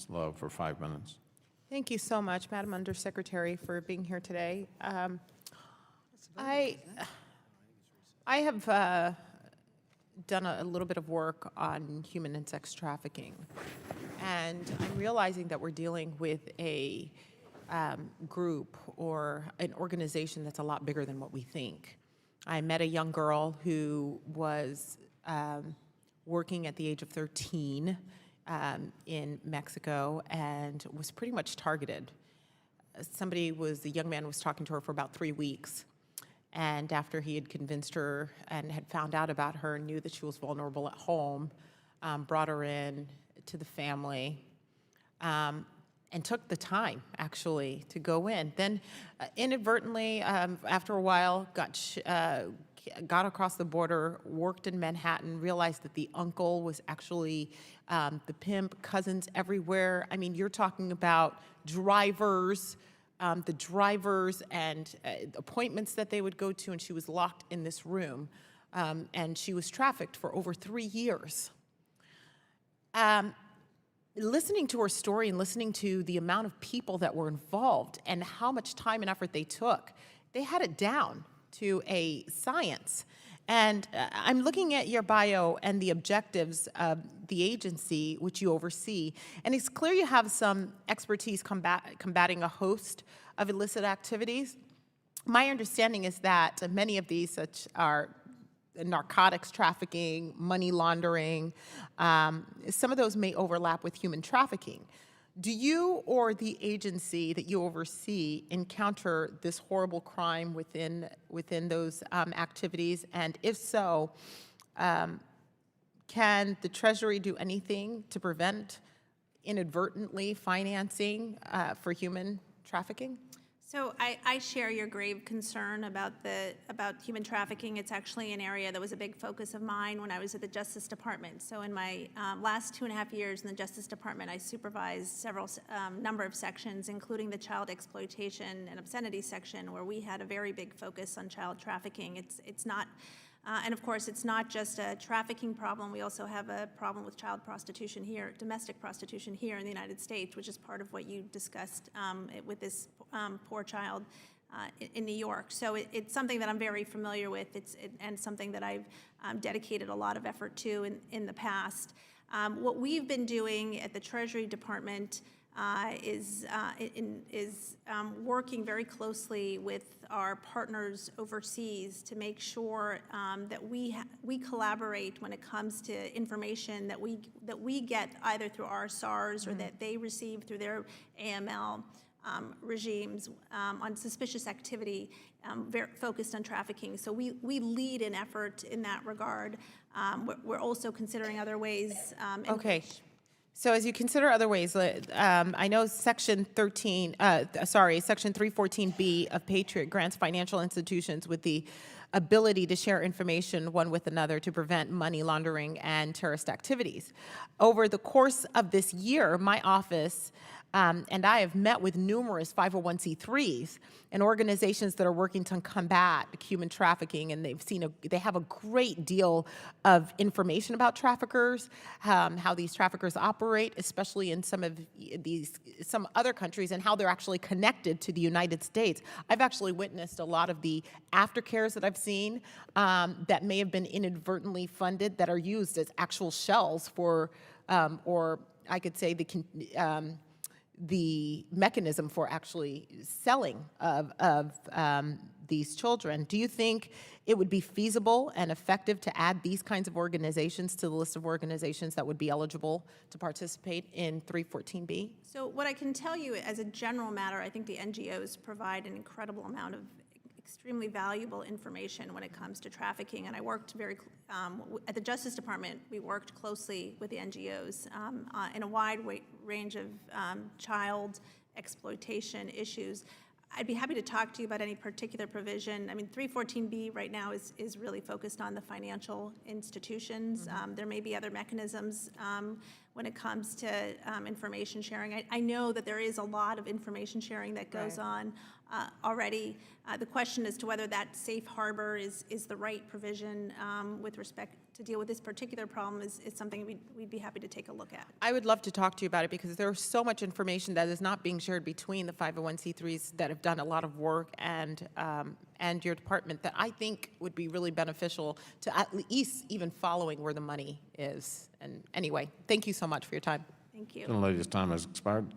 Ms. Lowe, for 5 minutes. Thank you so much, Madam Undersecretary, for being here today. I have done a little bit of work on human and sex trafficking, and I'm realizing that we're dealing with a group or an organization that's a lot bigger than what we think. I met a young girl who was working at the age of 13 in Mexico and was pretty much targeted. The young man was talking to her for about 3 weeks. And after he had convinced her and had found out about her, knew that she was vulnerable at home, brought her in to the family, and took the time, actually, to go in. Then inadvertently, after a while, got across the border, worked in Manhattan, realized that the uncle was actually the pimp, cousins everywhere. I mean, you're talking about drivers, the drivers and appointments that they would go to, and she was locked in this room, and she was trafficked for over 3 years. Listening to her story and listening to the amount of people that were involved and how much time and effort they took, they had it down to a science. And I'm looking at your bio and the objectives of the agency which you oversee, and it's clear you have some expertise combating a host of illicit activities. My understanding is that many of these, such are narcotics trafficking, money laundering, some of those may overlap with human trafficking. Do you or the agency that you oversee encounter this horrible crime within those activities? And if so, can the Treasury do anything to prevent inadvertently financing for human trafficking? So I share your grave concern about human trafficking. It's actually an area that was a big focus of mine when I was at the Justice Department. So in my last 2.5 years in the Justice Department, I supervised several number of sections, including the child exploitation and obscenity section, where we had a very big focus on child trafficking. It's not. And of course, it's not just a trafficking problem. We also have a problem with child prostitution here, domestic prostitution here in the United States, which is part of what you discussed with this poor child in New York. So it's something that I'm very familiar with, and something that I've dedicated a lot of effort to in the past. What we've been doing at the Treasury Department is working very closely with our partners overseas to make sure that we collaborate when it comes to information that we get either through our SARS or that they receive through their AML regimes on suspicious activity very focused on trafficking. So we lead an effort in that regard. We're also considering other ways. Okay. So as you consider other ways, I know Section 314B of Patriot grants financial institutions with the ability to share information one with another to prevent money laundering and terrorist activities. Over the course of this year, my office and I have met with numerous 501c3s and organizations that are working to combat human trafficking, and they have a great deal of information about traffickers, how these traffickers operate, especially in some other countries, and how they're actually connected to the United States. I've actually witnessed a lot of the aftercares that I've seen that may have been inadvertently funded that are used as actual shells for, or I could say the mechanism for actually selling of these children. Do you think it would be feasible and effective to add these kinds of organizations to the list of organizations that would be eligible to participate in 314B? So what I can tell you as a general matter, I think the NGOs provide an incredible amount of extremely valuable information when it comes to trafficking, and I worked at the Justice Department. We worked closely with the NGOs in a wide range of child exploitation issues. I'd be happy to talk to you about any particular provision. I mean, 314B right now is really focused on the financial institutions. There may be other mechanisms when it comes to information sharing. I know that there is a lot of information sharing that goes on already. The question as to whether that safe harbor is the right provision with respect deal with this particular problem is something we'd be happy to take a look at. I would love to talk to you about it because there's so much information that is not being shared between the 501c3s that have done a lot of work and your department that I think would be really beneficial to at least even following where the money is. And anyway, thank you so much for your time. Thank you. Gentlelady's time has expired.